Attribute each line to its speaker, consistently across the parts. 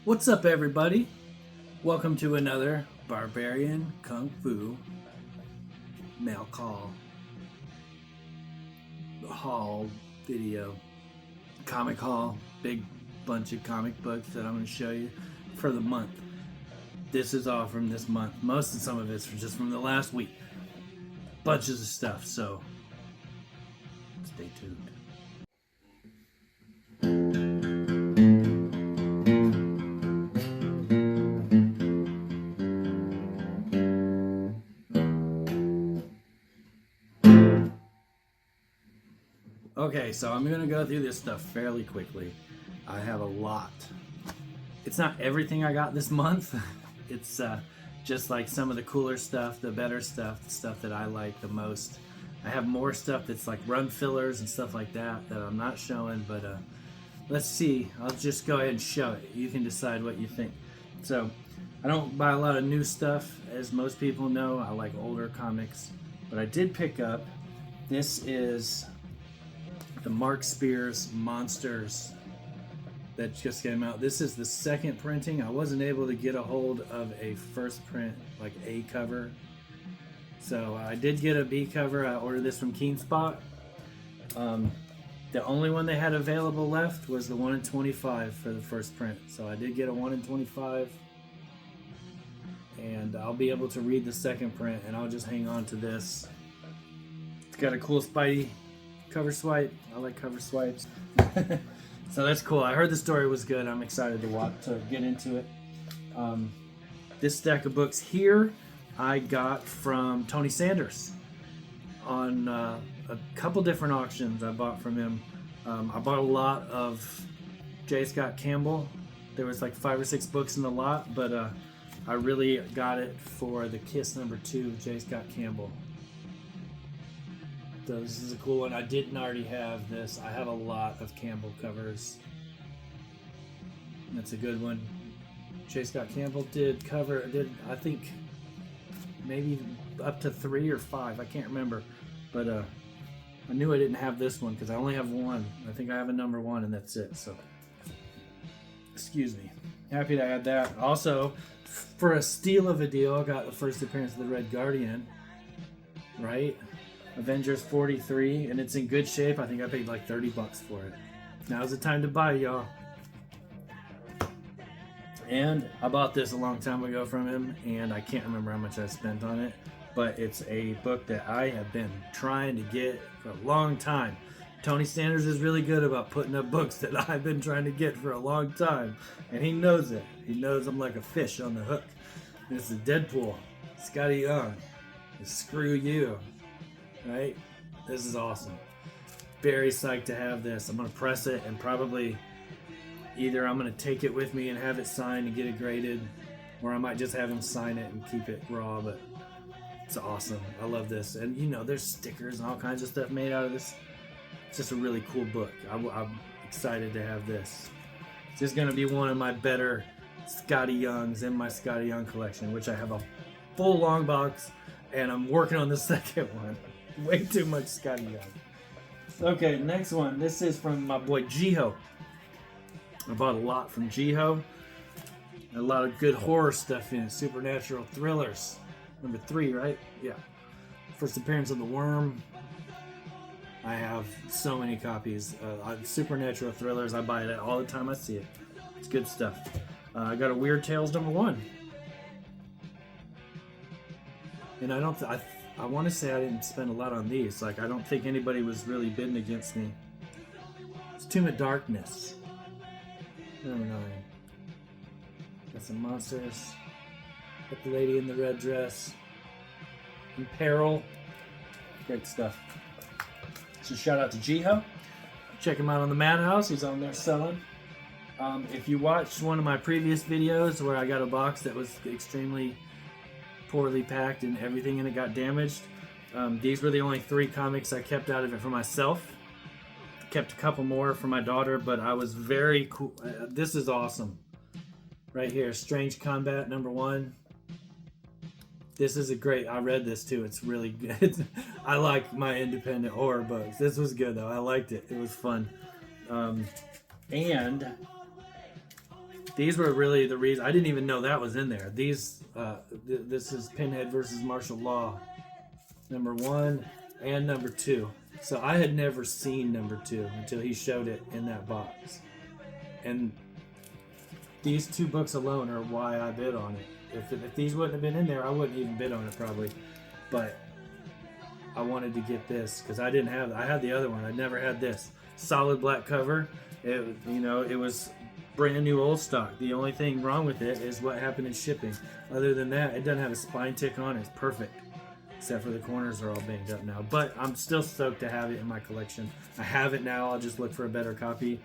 Speaker 1: What's up, everybody? Welcome to another Barbarian Kung Fu mail call haul video. Comic haul, big bunch of comic books that I'm going to show you for the month. This is all from this month. Most of some of it's just from the last week. Bunches of stuff, so stay tuned. Okay, so I'm going to go through this stuff fairly quickly. I have a lot. It's not everything I got this month. It's just like some of the cooler stuff, the better stuff, the stuff that I like the most. I have more stuff that's like run fillers and stuff like that I'm not showing, but let's see. I'll just go ahead and show it. You can decide what you think. So, I don't buy a lot of new stuff, as most people know. I like older comics, but I did pick up, this is the Mark Spears Monsters that just came out. This is the second printing. I wasn't able to get a hold of a first print, like A cover. So I did get a B cover. I ordered this from Keen Spot. The only one they had available left was the 1 in 25 for the first print. So I did get a 1 in 25. And I'll be able to read the second print, and I'll just hang on to this. It's got a cool Spidey cover swipe. I like cover swipes. So that's cool. I heard the story was good. I'm excited to get into it. This stack of books here I got from Tony Sanders on a couple different auctions I bought from him. I bought a lot of J. Scott Campbell. There was like 5 or 6 books in the lot, but I really got it for the Kiss #2, J. Scott Campbell. So this is a cool one. I didn't already have this. I have a lot of Campbell covers. That's a good one. J. Scott Campbell did I think maybe up to 3 or 5. I can't remember. But I knew I didn't have this one because I only have one. I think I have a #1 and that's it. So excuse me. Happy to add that. Also, for a steal of a deal, I got the first appearance of the Red Guardian. Right? Avengers 43, and it's in good shape. I think I paid like $30 for it. Now's the time to buy, y'all. And I bought this a long time ago from him, and I can't remember how much I spent on it, but it's a book that I have been trying to get for a long time. Tony Sanders is really good about putting up books that I've been trying to get for a long time, and he knows it. He knows I'm like a fish on the hook. This is Deadpool, Scotty Young. Screw you. Right? This is awesome. Very psyched to have this. I'm going to press it and probably either I'm going to take it with me and have it signed and get it graded, or I might just have him sign it and keep it raw, but it's awesome. I love this. And you know, there's stickers and all kinds of stuff made out of this. It's just a really cool book. I'm excited to have this. This is going to be one of my better Scotty Youngs in my Scotty Young collection, which I have a full long box, and I'm working on the second one. Way too much Scotty Young. Okay, next one. This is from my boy Jiho. I bought a lot from Jiho. A lot of good horror stuff in it. Supernatural thrillers. #3, right? Yeah. First appearance of the Worm. I have so many copies. Supernatural thrillers. I buy it all the time I see it. It's good stuff. I got a Weird Tales #1. And I want to say I didn't spend a lot on these. Like, I don't think anybody was really bidding against me. It's Tomb of Darkness. #9. Got some monsters. Got the lady in the red dress. In peril. Great stuff. So shout out to Jiho. Check him out on the Madhouse. He's on there selling. If you watched one of my previous videos where I got a box that was extremely poorly packed and everything in it got damaged, these were the only 3 comics I kept out of it for myself. Kept a couple more for my daughter, but I was very cool. This is awesome right here. Strange Combat #1. This is I read this too. It's really good. I like my independent horror books. This was good though. I liked it. It was fun. And These were really the reason. I didn't even know that was in there. These, this is Pinhead versus Martial Law, number 1 and number 2. So I had never seen number 2 until he showed it in that box. And these 2 books alone are why I bid on it. If these wouldn't have been in there, I wouldn't even bid on it probably. But I wanted to get this because I didn't have. I had the other one. I never had this solid black cover. It, you know, it was brand new old stock. The only thing wrong with it is what happened in shipping. Other than that, it doesn't have a spine tick on it. It's perfect. Except for the corners are all banged up now. But I'm still stoked to have it in my collection. I have it now. I'll just look for a better copy.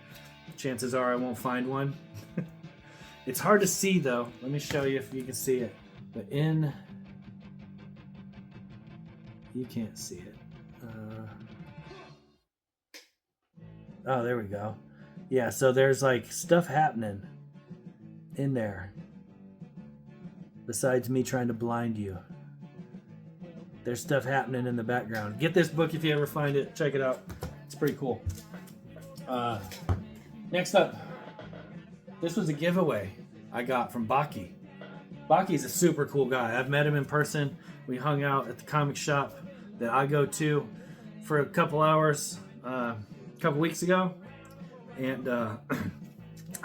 Speaker 1: Chances are I won't find one. It's hard to see though. Let me show you if you can see it. But you can't see it. Oh, there we go. Yeah, so there's like stuff happening in there. Besides me trying to blind you. There's stuff happening in the background. Get this book if you ever find it. Check it out. It's pretty cool. Next up, this was a giveaway I got from Baki. Baki's a super cool guy. I've met him in person. We hung out at the comic shop that I go to for a couple hours a couple weeks ago. And I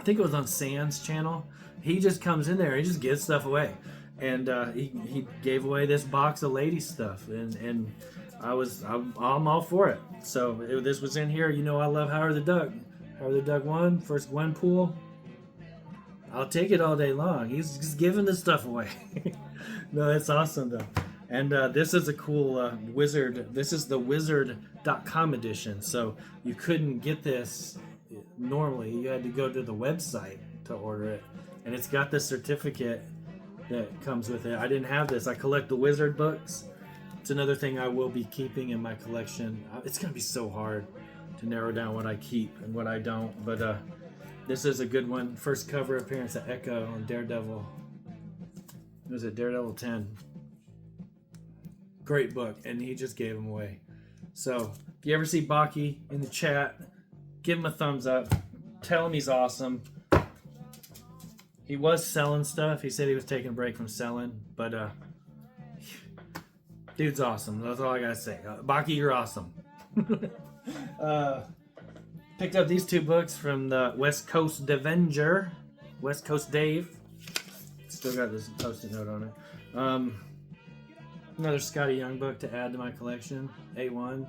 Speaker 1: think it was on Sand's channel. He just comes in there. He just gives stuff away. And he gave away this box of lady stuff. And I'm all for it. So this was in here. You know I love Howard the Duck. Howard the Duck 1, first Gwenpool. I'll take it all day long. He's just giving this stuff away. No, that's awesome though. And this is a cool Wizard. This is the Wizard.com edition. So you couldn't get this normally. You had to go to the website to order it. And it's got the certificate that comes with it. I didn't have this. I collect the Wizard books. It's another thing I will be keeping in my collection. It's going to be so hard to narrow down what I keep and what I don't. But this is a good one. First cover appearance of Echo on Daredevil. It was at Daredevil 10. Great book. And he just gave them away. So if you ever see Baki in the chat, give him a thumbs up. Tell him he's awesome. He was selling stuff. He said he was taking a break from selling. But dude's awesome. That's all I got to say. Baki, you're awesome. Picked up these 2 books from the West Coast Avenger, West Coast Dave. Still got this post-it note on it. Another Scotty Young book to add to my collection. A1,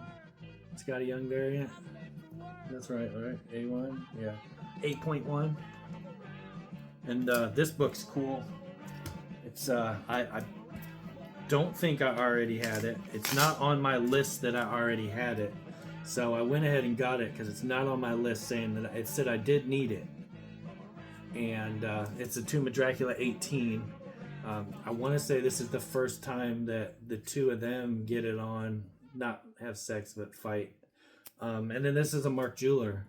Speaker 1: Scotty Young variant. That's right? A1, yeah. 8.1. And this book's cool. It's I don't think I already had it. It's not on my list that I already had it. So I went ahead and got it because it's not on my list saying that it said I did need it. And it's a Tomb of Dracula 18. I want to say this is the first time that the 2 of them get it on, not have sex, but fight. And then this is a Mark Jeweler.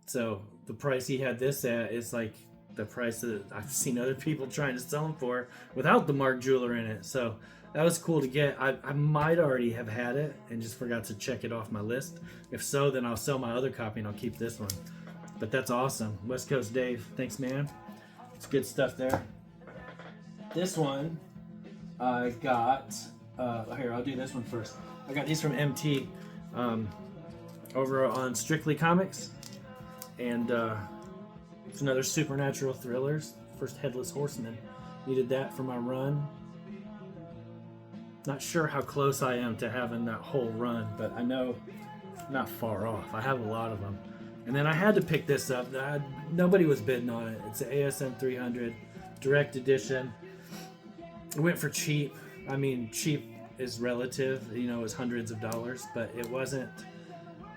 Speaker 1: So the price he had this at is like the price that I've seen other people trying to sell them for without the Mark Jeweler in it. So that was cool to get. I might already have had it and just forgot to check it off my list. If so, then I'll sell my other copy and I'll keep this one. But that's awesome. West Coast Dave, thanks man. It's good stuff there. This one I got, here, I'll do this one first. I got these from MT over on Strictly Comics. And it's another Supernatural Thrillers. First Headless Horseman. Needed that for my run. Not sure how close I am to having that whole run, but I know I'm not far off. I have a lot of them. And then I had to pick this up. Nobody was bidding on it. It's an ASM 300 direct edition. It went for cheap. I mean, cheap is relative. You know, it was hundreds of dollars, but it wasn't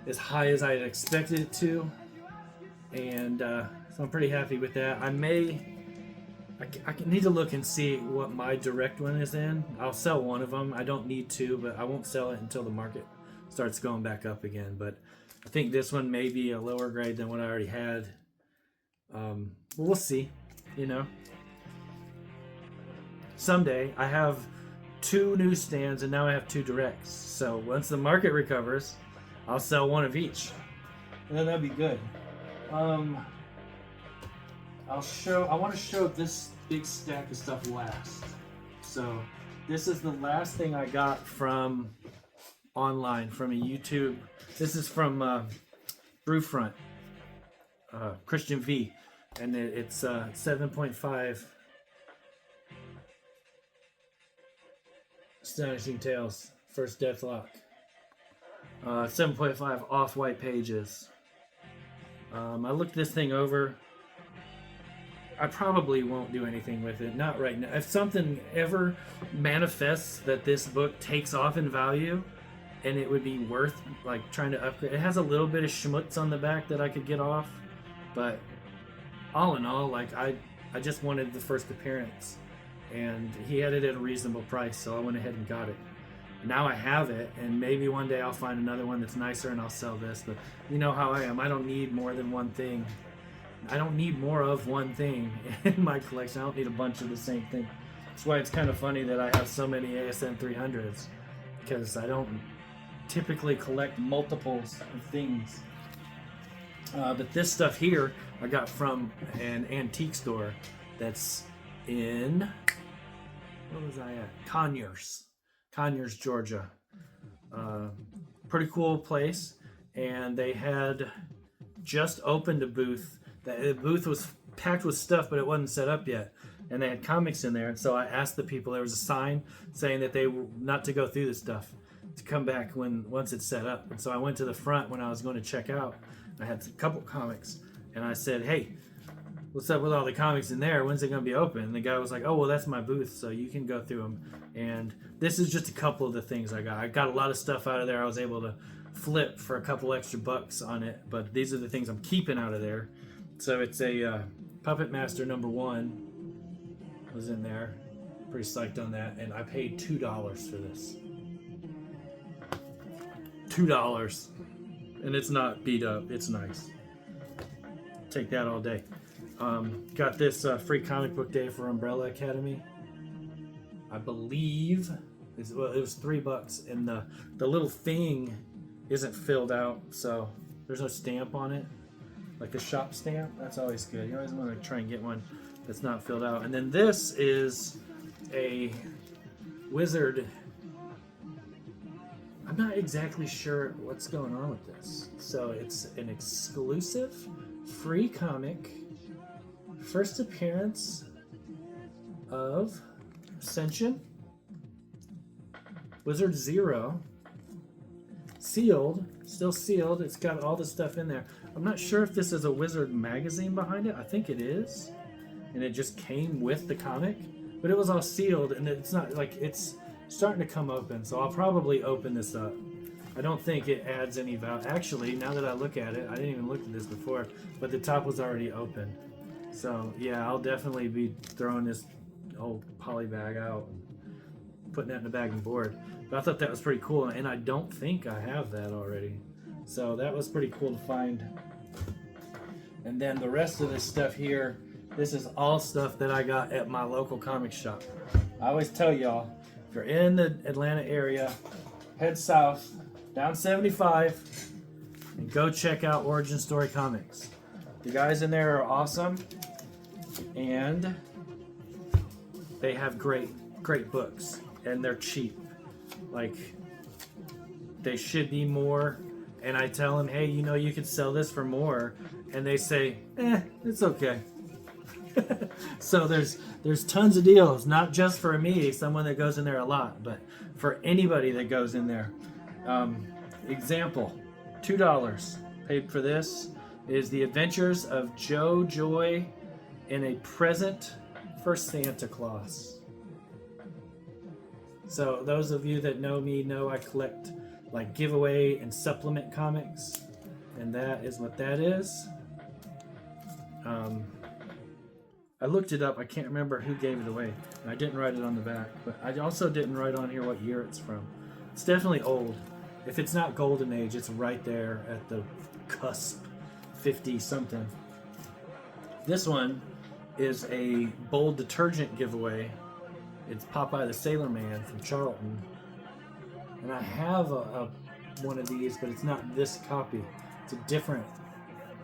Speaker 1: as high as I had expected it to. And so I'm pretty happy with that. I need to look and see what my direct one is in. I'll sell one of them. I don't need to, but I won't sell it until the market starts going back up again. But I think this one may be a lower grade than what I already had. We'll see, you know. Someday I have 2 newsstands and now I have 2 directs. So once the market recovers, I'll sell one of each. And then that'd be good. I want to show this big stack of stuff last. So this is the last thing I got from online, from a YouTube. This is from Brewfront, Christian V, and it's 7.5 Astonishing Tales, First Deathlock. 7.5 off-white pages. I looked this thing over. I probably won't do anything with it, not right now. If something ever manifests that this book takes off in value, and it would be worth like trying to upgrade. It has a little bit of schmutz on the back that I could get off, but all in all, like I just wanted the first appearance, and he had it at a reasonable price, so I went ahead and got it. Now I have it, and maybe one day I'll find another one that's nicer and I'll sell this, but you know how I am. I don't need more than one thing. I don't need more of one thing in my collection. I don't need a bunch of the same thing. That's why it's kind of funny that I have so many ASM 300s, because I don't typically collect multiples of things. But this stuff here I got from an antique store that's in, where was I at? Conyers, Georgia. Pretty cool place, and they had just opened a booth. The booth was packed with stuff, but it wasn't set up yet, and they had comics in there. And so I asked the people. There was a sign saying that they were not to go through this stuff, to come back once it's set up. And so I went to the front when I was going to check out. I had a couple comics, and I said, "Hey, what's up with all the comics in there? When's it going to be open?" And the guy was like, "Oh, well, that's my booth, so you can go through them." And this is just a couple of the things I got. I got a lot of stuff out of there. I was able to flip for a couple extra bucks on it, but these are the things I'm keeping out of there. So it's a Puppet Master #1 was in there. Pretty psyched on that, and I paid $2 for this. $2, and it's not beat up. It's nice. Take that all day. Got this free comic book day for Umbrella Academy. I believe it was $3, and the little thing isn't filled out, so there's no stamp on it. Like the shop stamp, that's always good. You always want to try and get one that's not filled out. And then this is a Wizard. I'm not exactly sure what's going on with this. So it's an exclusive free comic. First appearance of Ascension. Wizard Zero. Sealed. Still sealed. It's got all the stuff in there. I'm not sure if this is a Wizard magazine behind it. I think it is. And it just came with the comic. But it was all sealed, and it's not like it's starting to come open. So I'll probably open this up. I don't think it adds any value. Actually, now that I look at it, I didn't even look at this before, but the top was already open. So yeah, I'll definitely be throwing this old poly bag out and putting that in the bag and board. But I thought that was pretty cool, and I don't think I have that already. So that was pretty cool to find. And then the rest of this stuff here, this is all stuff that I got at my local comic shop. I always tell y'all, if you're in the Atlanta area, head south, down 75, and go check out Origin Story Comics. The guys in there are awesome, and they have great books, and they're cheap. Like, they should be more, and I tell them, hey, you know, you could sell this for more, and they say, it's okay. So there's tons of deals, not just for me, someone that goes in there a lot, but for anybody that goes in there. Example, $2 paid for this is The Adventures of Joe Joy in a Present for Santa Claus. So those of you that know me know I collect like giveaway and supplement comics, and that is what that is. I looked it up. I can't remember who gave it away. And I didn't write it on the back, but I also didn't write on here what year it's from. It's definitely old. If it's not Golden Age, it's right there at the cusp, 50 something. This one is a Bold detergent giveaway. It's Popeye the Sailor Man from Charlton. And I have one of these, but it's not this copy. It's a different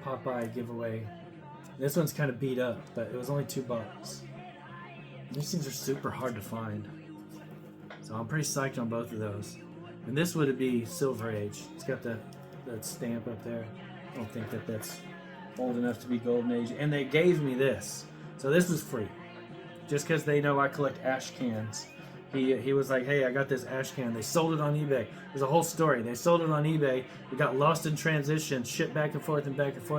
Speaker 1: Popeye giveaway. This one's kind of beat up, but it was only $2. These things are super hard to find. So I'm pretty psyched on both of those. And this would be Silver Age. It's got that stamp up there. I don't think that's old enough to be Golden Age. And they gave me this. So this was free. Just because they know I collect ash cans. He was like, hey, I got this ash can. They sold it on eBay. There's a whole story. They sold it on eBay. It got lost in transition, shipped back and forth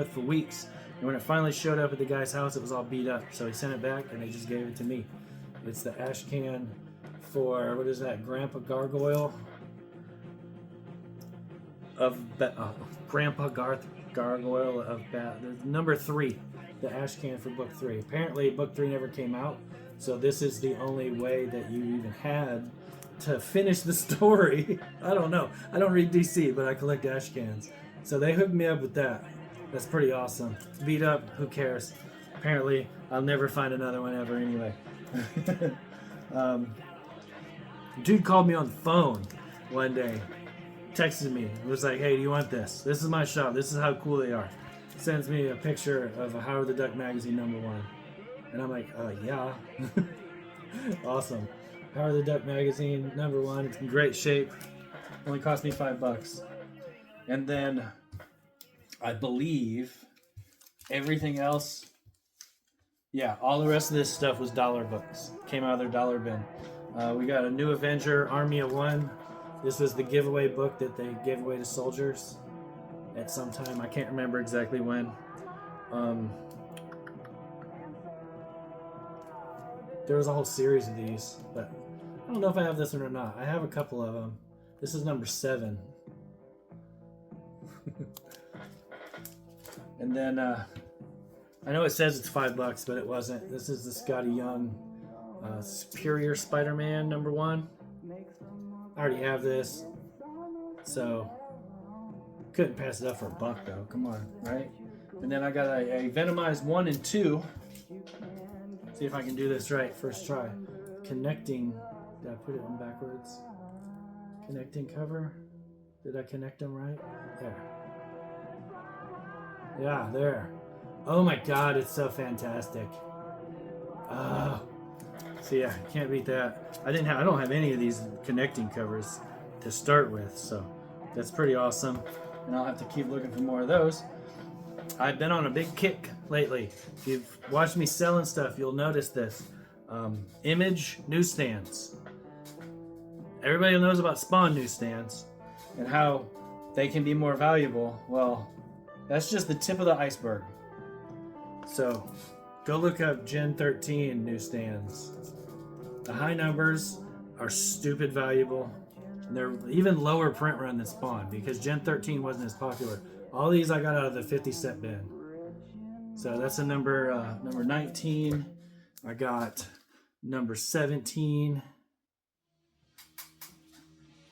Speaker 1: for weeks. And when it finally showed up at the guy's house, it was all beat up. So he sent it back, and they just gave it to me. It's the ash can for, what is that, Grandpa Gargoyle? Grandpa Gargoyle of number 3. The ash can for book 3. Apparently, book 3 never came out. So this is the only way that you even had to finish the story. I don't know. I don't read DC, but I collect ash cans. So they hooked me up with that. That's pretty awesome. Beat up, who cares? Apparently, I'll never find another one ever anyway. Dude called me on the phone one day. Texted me. It was like, hey, do you want this? This is my shop. This is how cool they are. Sends me a picture of a Howard the Duck magazine #1. And I'm like, yeah. Awesome. Howard the Duck magazine #1. It's in great shape. Only cost me $5. And then I believe everything else, yeah, all the rest of this stuff was dollar books. Came out of their dollar bin. We got a New Avenger, Army of One. This was the giveaway book that they gave away to soldiers at some time. I can't remember exactly when. There was a whole series of these, but I don't know if I have this one or not. I have a couple of them. This is number 7. And then, I know it says it's $5, but it wasn't. This is the Scotty Young Superior Spider-Man #1. I already have this, so couldn't pass it up for $1 though. Come on, right? And then I got a Venomized 1 and 2. See if I can do this right. First try. Connecting. Did I put it on backwards? Connecting cover. Did I connect them right? There. Yeah, there. Oh my God, it's so fantastic. So yeah, can't beat that. I don't have any of these connecting covers to start with, so that's pretty awesome. And I'll have to keep looking for more of those. I've been on a big kick lately. If you've watched me selling stuff, you'll notice this. Image newsstands. Everybody knows about Spawn newsstands and how they can be more valuable. Well, that's just the tip of the iceberg. So go look up Gen 13 newsstands. The high numbers are stupid valuable. And they're even lower print run than Spawn because Gen 13 wasn't as popular. All these I got out of the 50-cent bin. So that's a number 19. I got number 17.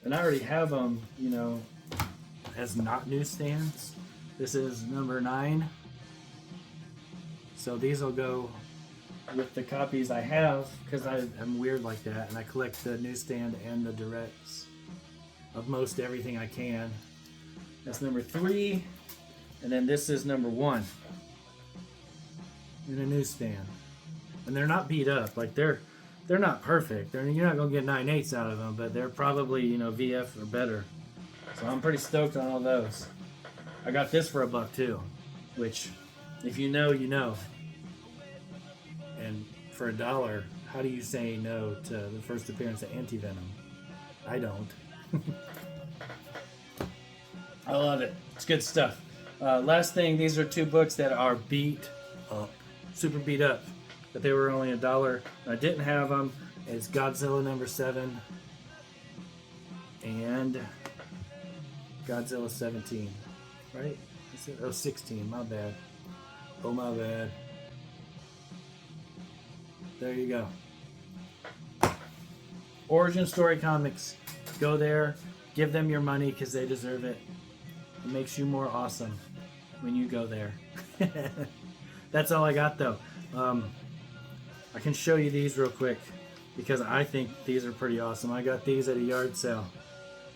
Speaker 1: And I already have them, as not newsstands. This is number 9. So these will go with the copies I have because I'm weird like that and I collect the newsstand and the directs of most everything I can. That's number 3. And then this is number 1 in a newsstand. And they're not beat up. Like they're not perfect. You're not gonna get 9/8 out of them, but they're probably VF or better. So I'm pretty stoked on all those. I got this for $1 too, which if you know, you know. And for $1, how do you say no to the first appearance of Anti-Venom? I don't. I love it. It's good stuff. Last thing, these are 2 books that are beat up, super beat up, but they were only $1. I didn't have them. It's Godzilla #7 and Godzilla 17, right? Oh, 16, my bad. Oh, my bad. There you go. Origin Story Comics. Go there. Give them your money because they deserve it. It makes you more awesome when you go there. That's all I got though. I can show you these real quick because I think these are pretty awesome. I got these at a yard sale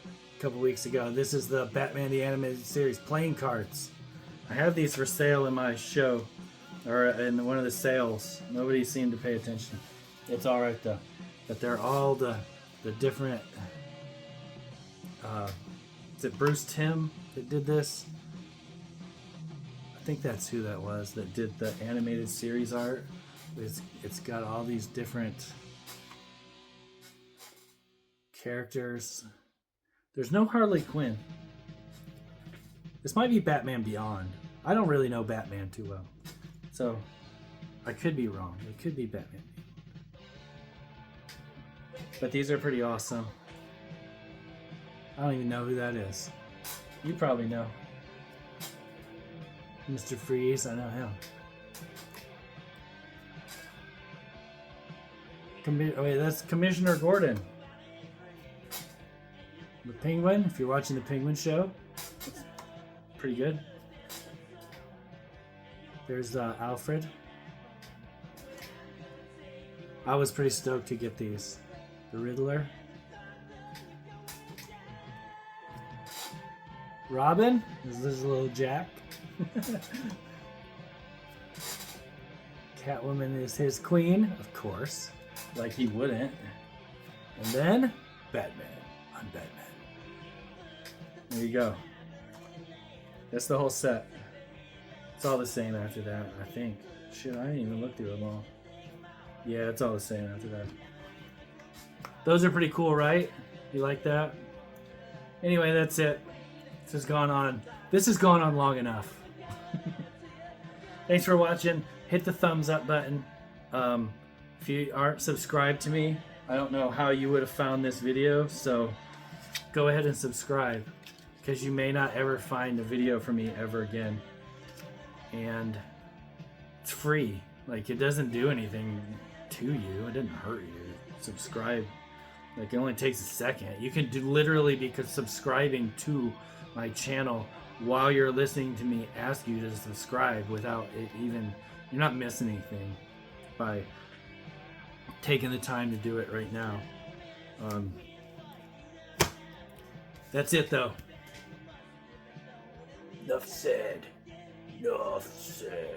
Speaker 1: a couple weeks ago. This is the Batman the Animated Series playing cards. I have these for sale in my show. or in one of the sales. Nobody seemed to pay attention. It's all right though. But they're all the different. Is it Bruce Timm that did this? I think that's who that was that did the animated series art. It's got all these different characters. There's no Harley Quinn. This might be Batman Beyond. I don't really know Batman too well, so I could be wrong. It could be Batman Beyond. But these are pretty awesome. I don't even know who that is. You probably know. Mr. Freeze, I know him. Oh wait, that's Commissioner Gordon. The Penguin, if you're watching the Penguin show, it's pretty good. There's Alfred. I was pretty stoked to get these. The Riddler. Robin, this is little Jack. Catwoman is his queen, of course. Like he wouldn't. And then, Batman. I'm Batman. There you go. That's the whole set. It's all the same after that, I think. Shit, I didn't even look through them all. Yeah, it's all the same after that. Those are pretty cool, right? You like that? Anyway, that's it. This has gone on long enough. Thanks for watching. Hit the thumbs up button. If you aren't subscribed to me, I don't know how you would have found this video, so go ahead and subscribe, because you may not ever find a video from me ever again. And it's free. Like, it doesn't do anything to you. It didn't hurt you. Subscribe. Like, it only takes a second. You can literally be subscribing to my channel while you're listening to me ask you to subscribe without it even... You're not missing anything by taking the time to do it right now. That's it, though. Enough said. Enough said.